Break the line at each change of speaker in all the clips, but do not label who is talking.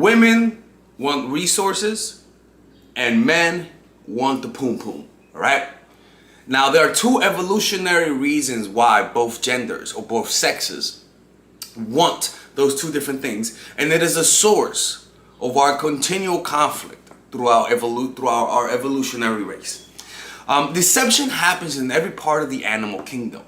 women want resources and men want the poom poom, all right? Now, there are two evolutionary reasons why both genders or both sexes want those two different things, and it is a source of our continual conflict throughout our evolutionary race. Deception happens in every part of the animal kingdom.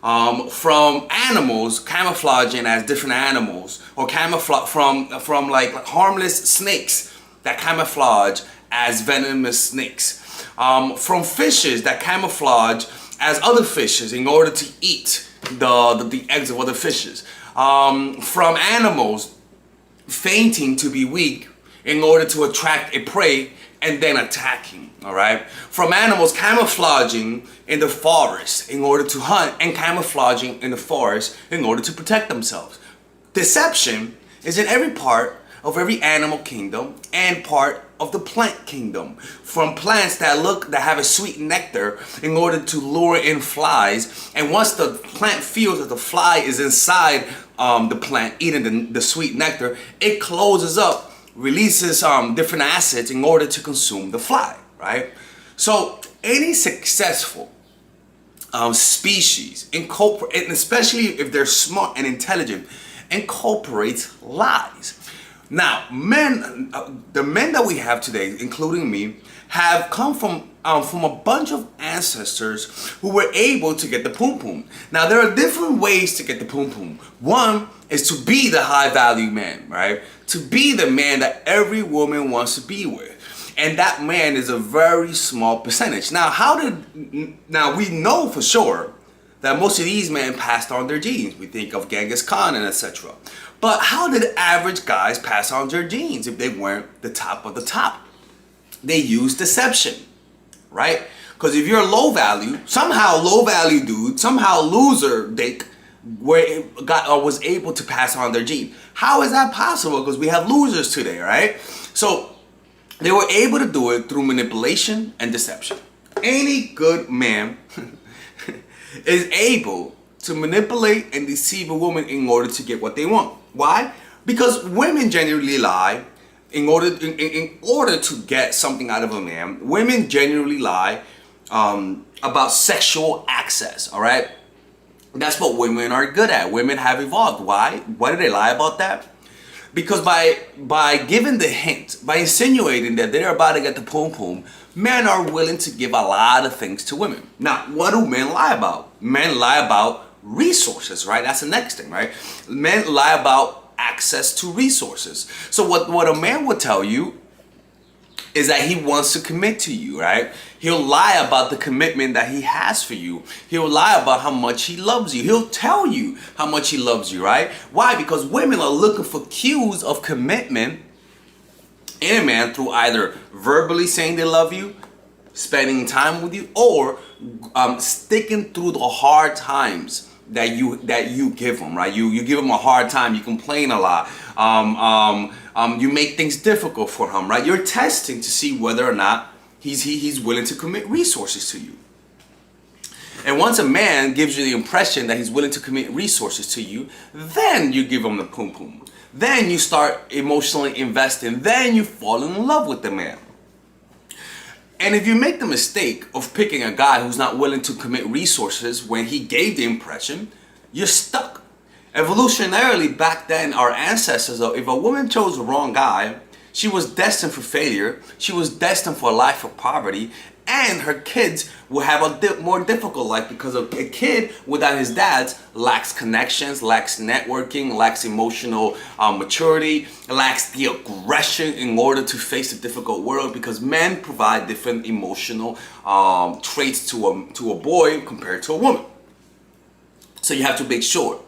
From animals camouflaging as different animals, or camouflage from like harmless snakes that camouflage as venomous snakes. From fishes that camouflage as other fishes in order to eat the eggs of other fishes. From animals fainting to be weak in order to attract a prey and then attacking, all right? From animals camouflaging in the forest in order to hunt and camouflaging in the forest in order to protect themselves. Deception is in every part of every animal kingdom and part of the plant kingdom. From plants that have a sweet nectar in order to lure in flies, and once the plant feels that the fly is inside the plant eating the sweet nectar, it closes up, releases different acids in order to consume the fly, right? So any successful species incorporate, and especially if they're smart and intelligent, incorporates lies. Now, the men that we have today, including me, have come from a bunch of ancestors who were able to get the poom poom. Now, there are different ways to get the poom poom. One is to be the high value man, right? To be the man that every woman wants to be with. And that man is a very small percentage. Now, we know for sure that most of these men passed on their genes. We think of Genghis Khan and etc. But how did average guys pass on their genes if they weren't the top of the top? They use deception, right? Because if you're low value, somehow low value dude, somehow loser dick, was able to pass on their gene. How is that possible? Because we have losers today, right? So they were able to do it through manipulation and deception. Any good man is able to manipulate and deceive a woman in order to get what they want. Why? Because women generally lie in order to get something out of a man. Women generally lie about sexual access, all right? That's what women are good at. Women have evolved. Why? Why do they lie about that? Because by giving the hint, by insinuating that they're about to get the poom poom, men are willing to give a lot of things to women. Now, what do men lie about? Men lie about resources, right? That's the next thing, right? Men lie about access to resources. So what a man would tell you is that he wants to commit to you, right? He'll lie about the commitment that he has for you. He'll lie about how much he loves you. He'll tell you how much he loves you, right? Why? Because women are looking for cues of commitment in a man through either verbally saying they love you, spending time with you, or sticking through the hard times that you give them, right? You give him a hard time. You complain a lot. You make things difficult for him, right? You're testing to see whether or not he's willing to commit resources to you. And once a man gives you the impression that he's willing to commit resources to you, then you give him the poom poom. Then you start emotionally investing. Then you fall in love with the man. And if you make the mistake of picking a guy who's not willing to commit resources when he gave the impression, you're stuck. Evolutionarily, back then, our ancestors, if a woman chose the wrong guy, she was destined for failure. She was destined for a life of poverty. And her kids will have a more difficult life, because a kid without his dads lacks connections, lacks networking, lacks emotional maturity, lacks the aggression in order to face a difficult world, because men provide different emotional traits to a boy compared to a woman. So you have to make sure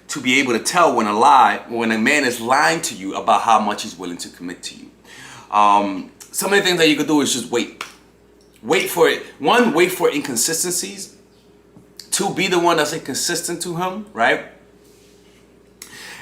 to be able to tell when a man is lying to you about how much he's willing to commit to you. Some of the things that you could do is just wait. Wait for it. One, wait for inconsistencies. Two, be the one that's inconsistent to him, right?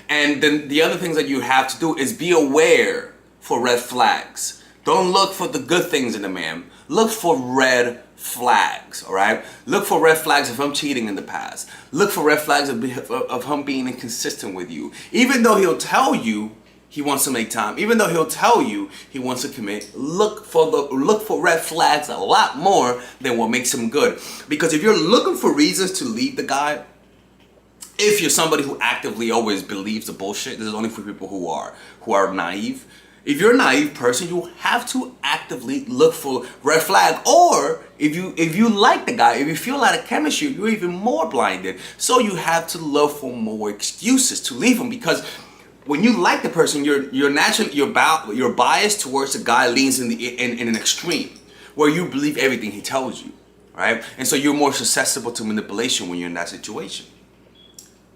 And then the other things that you have to do is be aware for red flags. Don't look for the good things in a man. Look for red flags, all right? Look for red flags of him cheating in the past. Look for red flags of him being inconsistent with you. Even though he'll tell you he wants to make time. Even though he'll tell you he wants to commit, look for red flags a lot more than what makes him good. Because if you're looking for reasons to leave the guy, if you're somebody who actively always believes the bullshit, this is only for people who are naive. If you're a naive person, you have to actively look for red flag. Or if you like the guy, if you feel a lot of chemistry, you're even more blinded. So you have to look for more excuses to leave him, because when you like the person, you're naturally your bias towards the guy leans in an extreme where you believe everything he tells you, right? And so you're more susceptible to manipulation when you're in that situation.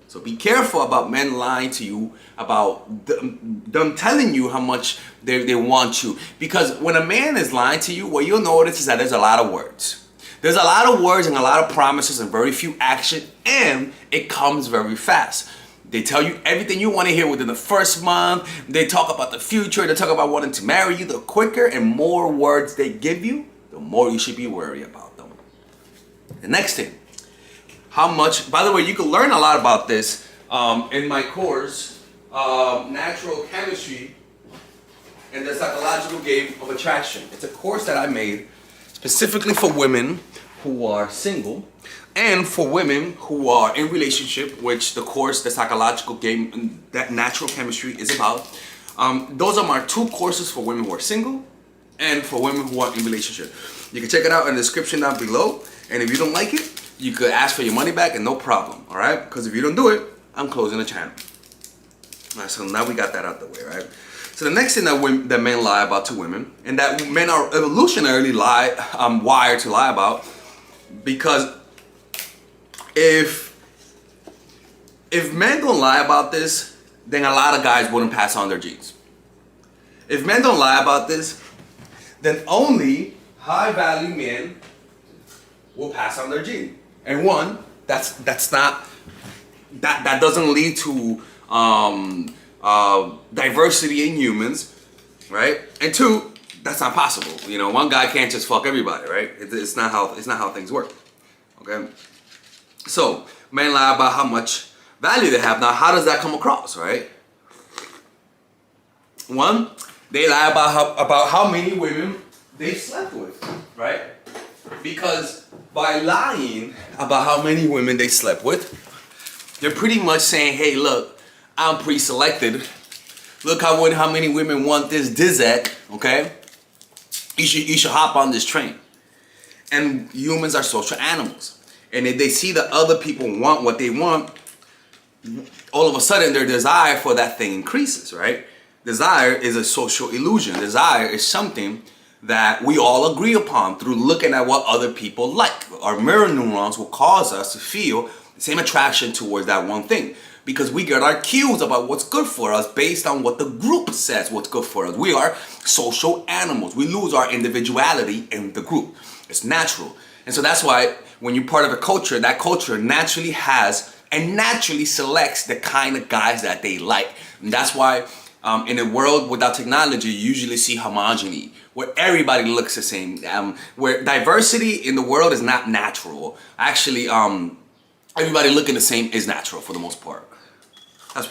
So be careful about men lying to you, about them telling you how much they want you. Because when a man is lying to you, what you'll notice is that there's a lot of words. There's a lot of words and a lot of promises and very few action, and it comes very fast. They tell you everything you want to hear within the first month. They talk about the future. They talk about wanting to marry you. The quicker and more words they give you, the more you should be worried about them. The next thing, how much, by the way, you can learn a lot about this in my course, Natural Chemistry and the Psychological Game of Attraction. It's a course that I made specifically for women who are single and for women who are in relationship, which the course, the Psychological Game, that Natural Chemistry is about. Those are my two courses for women who are single and for women who are in relationship. You can check it out in the description down below. And if you don't like it, you could ask for your money back and no problem, all right? Because if you don't do it, I'm closing the channel. All right, so now we got that out the way, right? So the next thing that men lie about to women, and that men are evolutionarily wired to lie about, because if men don't lie about this, then a lot of guys wouldn't pass on their genes. If men don't lie about this, then only high value men will pass on their gene. And one, that doesn't lead to diversity in humans, right? And two, that's not possible. You know, one guy can't just fuck everybody, right? It's not how things work. Okay. So men lie about how much value they have. Now, how does that come across, right? One, they lie about how many women they slept with, right? Because by lying about how many women they slept with, they're pretty much saying, hey, look, I'm pre-selected. Look how many women want this dizak, okay? You should hop on this train. And humans are social animals. And if they see that other people want what they want, all of a sudden their desire for that thing increases, right? Desire is a social illusion. Desire is something that we all agree upon through looking at what other people like. Our mirror neurons will cause us to feel the same attraction towards that one thing, because we get our cues about what's good for us based on what the group says what's good for us. We are social animals. We lose our individuality in the group. It's natural. And so that's why when you're part of a culture, that culture naturally has and naturally selects the kind of guys that they like. And that's why in a world without technology, you usually see homogeny, where everybody looks the same, where diversity in the world is not natural. Actually, everybody looking the same is natural for the most part. That's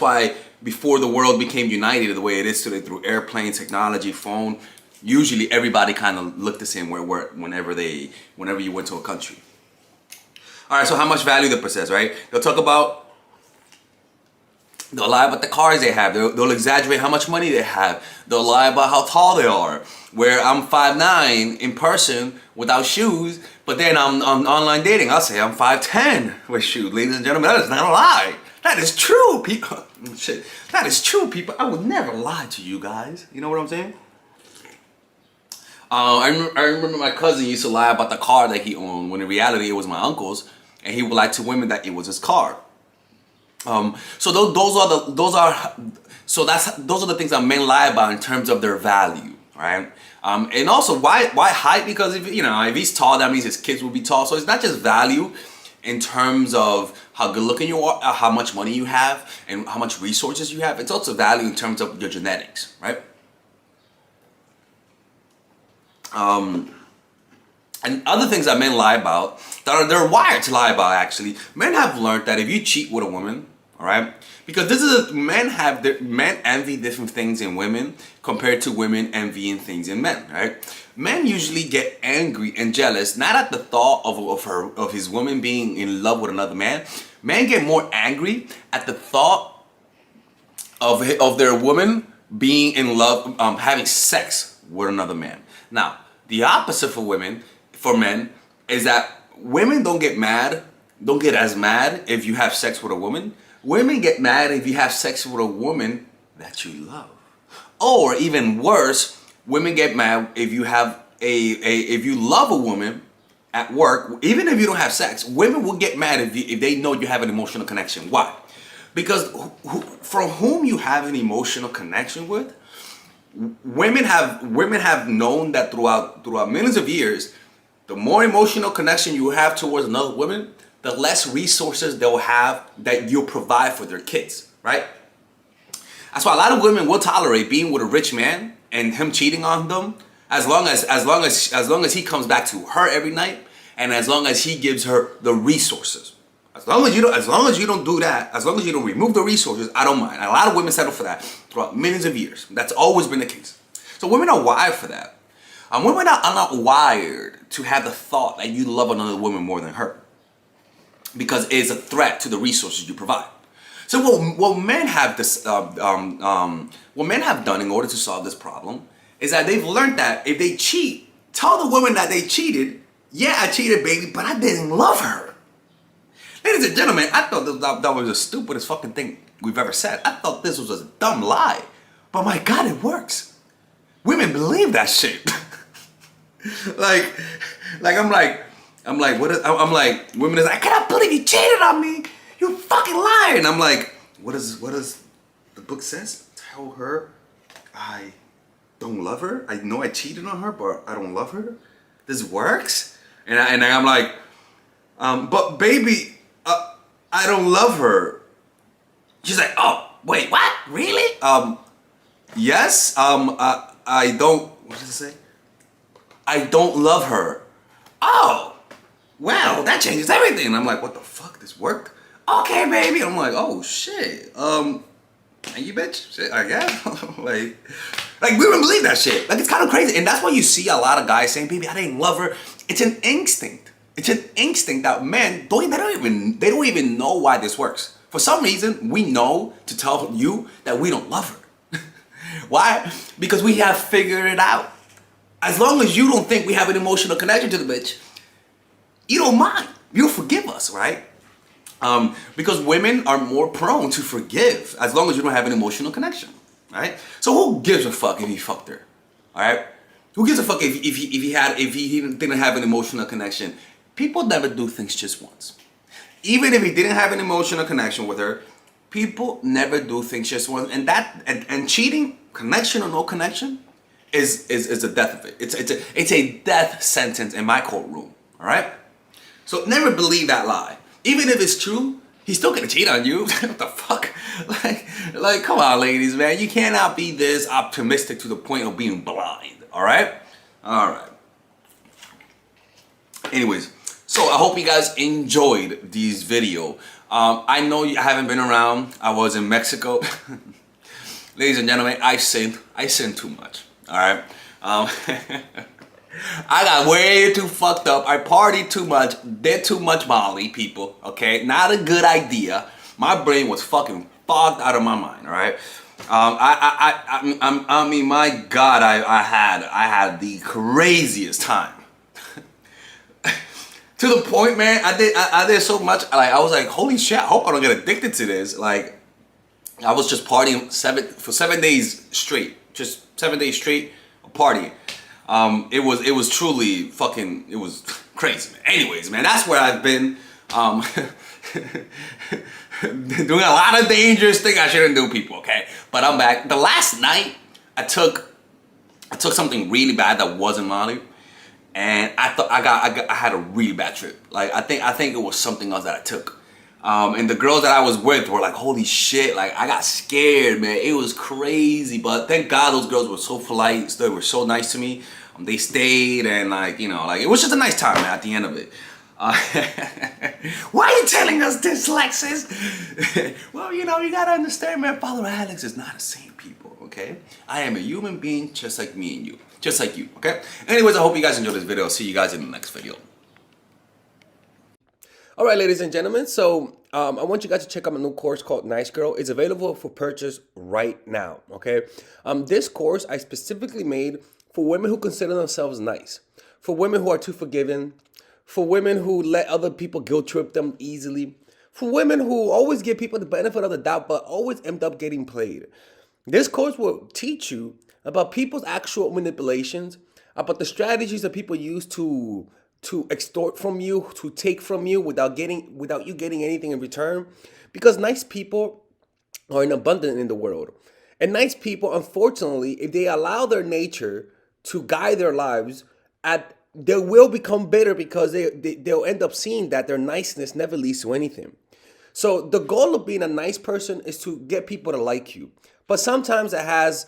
why before the world became united the way it is today through airplane technology, phone, usually everybody kind of looked the same whenever you went to a country. All right, so how much value they possess, right? They'll lie about the cars they have. They'll exaggerate how much money they have. They'll lie about how tall they are. Where I'm 5'9" in person without shoes, but then I'm on online dating, I'll say I'm 5'10" with shoes. Ladies and gentlemen, that is not a lie. That is true, people. Shit, that is true, people. I would never lie to you guys. You know what I'm saying? I remember my cousin used to lie about the car that he owned, when in reality it was my uncle's, and he would lie to women that it was his car. So those are the things that men lie about in terms of their value, right? And also why height? Because if he's tall, that means his kids will be tall. So it's not just value in terms of how good looking you are, how much money you have, and how much resources you have. It's also value in terms of your genetics, right? And other things that men lie about, they're wired to lie about actually. Men have learned that if you cheat with a woman, All right, because this is men envy different things in women compared to women envying things in men. Right, men usually get angry and jealous not at the thought of his woman being in love with another man. Men get more angry at the thought of their woman being in love, having sex with another man. Now, the opposite for men, is that women don't get as mad if you have sex with a woman. Women get mad if you have sex with a woman that you love. Or even worse, women get mad if you have if you love a woman at work, even if you don't have sex. Women will get mad if they know you have an emotional connection. Why? Because from whom you have an emotional connection with, women have known that throughout millions of years, the more emotional connection you have towards another woman, the less resources they'll have that you'll provide for their kids, right? That's why a lot of women will tolerate being with a rich man and him cheating on them, as long as he comes back to her every night, and as long as he gives her the resources. As long as you don't do that, as long as you don't remove the resources, I don't mind. And a lot of women settle for that throughout millions of years. That's always been the case. So women are wired for that. Women are not wired to have the thought that you love another woman more than her, because it's a threat to the resources you provide. So what men have done in order to solve this problem is that they've learned that if they cheat, tell the woman that they cheated. Yeah, I cheated, baby, but I didn't love her. Ladies and gentlemen, I thought that was the stupidest fucking thing we've ever said. I thought this was a dumb lie, but my God, it works. Women believe that shit. I'm like, women is like, I cannot believe you cheated on me. You fucking liar. And I'm like, what does the book says? Tell her I don't love her. I know I cheated on her, but I don't love her. This works. And I'm like, but baby, I don't love her. She's like, oh, wait, what? Really? Yes. I don't. What does it say? I don't love her. Oh, well, that changes everything. And I'm like, what the fuck? This worked? Okay, baby. I'm like, oh shit. And you bitch? Shit, I guess. like we wouldn't believe that shit. Like, it's kind of crazy. And that's why you see a lot of guys saying, baby, I didn't love her. It's an instinct. It's an instinct that men they don't even know why this works. For some reason, we know to tell you that we don't love her. Why? Because we have figured it out. As long as you don't think we have an emotional connection to the bitch, you don't mind. You'll forgive us, right? Because women are more prone to forgive as long as you don't have an emotional connection, right? So who gives a fuck if he fucked her, all right? Who gives a fuck if he didn't have an emotional connection? People never do things just once. Even if he didn't have an emotional connection with her, people never do things just once. And cheating, connection or no connection, is the death of it. It's a death sentence in my courtroom. All right. So never believe that lie. Even if it's true, he's still gonna cheat on you. What the fuck? Like, come on, ladies, man. You cannot be this optimistic to the point of being blind. All right. All right. Anyways, so I hope you guys enjoyed this video. I know I haven't been around. I was in Mexico. Ladies and gentlemen, I sinned too much. All right. I got way too fucked up. I partied too much, did too much Molly, people. Okay, not a good idea. My brain was fucking fogged out of my mind. All right. I mean, my God, I had the craziest time. To the point, man, I did so much. Like, I was like, holy shit, I hope I don't get addicted to this. Like, I was just partying for 7 days straight. Just 7 days straight of partying. It was truly fucking, it was crazy, man. Anyways, man, that's where I've been. Doing a lot of dangerous things I shouldn't do, people, okay? But I'm back. The last night, I took something really bad that wasn't Molly. And I thought I had a really bad trip. Like, I think it was something else that I took. And the girls that I was with were like, holy shit, like, I got scared, man. It was crazy. But thank God those girls were so polite. They were so nice to me. They stayed, and like, you know, like, it was just a nice time, man, at the end of it. Why are you telling us this, Lexus? Well, you gotta understand, man. Father Alex is not a saint, people, okay? I am a human being just like me and you. Just like you, okay? Anyways, I hope you guys enjoyed this video. I'll see you guys in the next video.
All right, ladies and gentlemen, so I want you guys to check out my new course called Nice Girl. It's available for purchase right now, okay? This course I specifically made for women who consider themselves nice, for women who are too forgiving, for women who let other people guilt trip them easily, for women who always give people the benefit of the doubt but always end up getting played. This course will teach you about people's actual manipulations, about the strategies that people use to extort from you, to take from you without you getting anything in return. Because nice people are in abundance in the world. And nice people, unfortunately, if they allow their nature to guide their lives, they will become bitter because they'll end up seeing that their niceness never leads to anything. So the goal of being a nice person is to get people to like you. But sometimes it has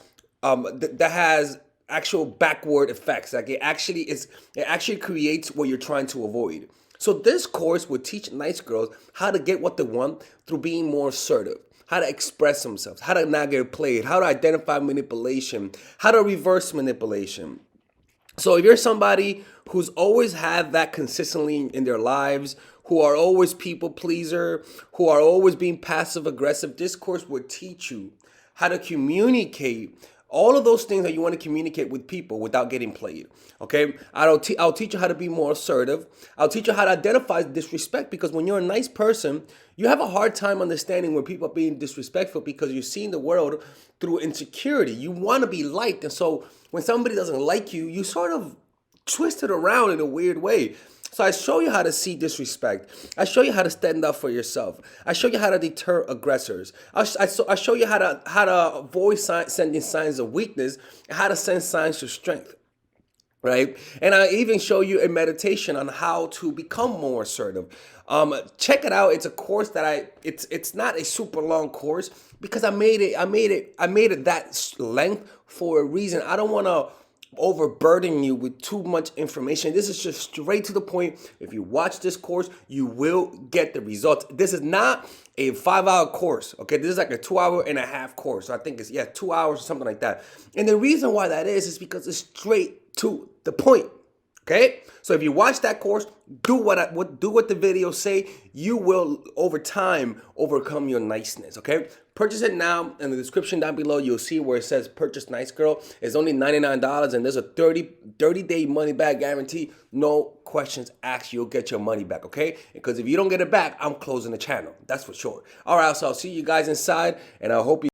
actual backward effects. Like it actually creates what you're trying to avoid. So this course will teach nice girls how to get what they want through being more assertive, how to express themselves, how to not get played, how to identify manipulation, how to reverse manipulation. So if you're somebody who's always had that consistently in their lives, who are always people pleaser, who are always being passive aggressive, this course will teach you how to communicate all of those things that you want to communicate with people without getting played, okay? I'll teach you how to be more assertive. I'll teach you how to identify disrespect, because when you're a nice person, you have a hard time understanding when people are being disrespectful because you're seeing the world through insecurity. You want to be liked, and so when somebody doesn't like you, you sort of twist it around in a weird way. So I show you how to see disrespect. I show you how to stand up for yourself. I show you how to deter aggressors. I show you how to avoid sending signs of weakness, and how to send signs of strength, right? And I even show you a meditation on how to become more assertive. Check it out. It's a course that it's not a super long course because I made it that length for a reason. I don't want to overburden you with too much information. This is just straight to the point. If you watch this course, you will get the results. This is not a 5-hour course, okay? This is like a 2.5-hour course. So I think it's 2 hours or something like that. And the reason why that is because it's straight to the point. Okay, so if you watch that course, do what the videos say. You will over time overcome your niceness. Okay, purchase it now. In the description down below, you'll see where it says "Purchase Nice Girl." It's only $99, and there's a 30-day money back guarantee. No questions asked. You'll get your money back. Okay, because if you don't get it back, I'm closing the channel. That's for sure. All right, so I'll see you guys inside, and I hope you.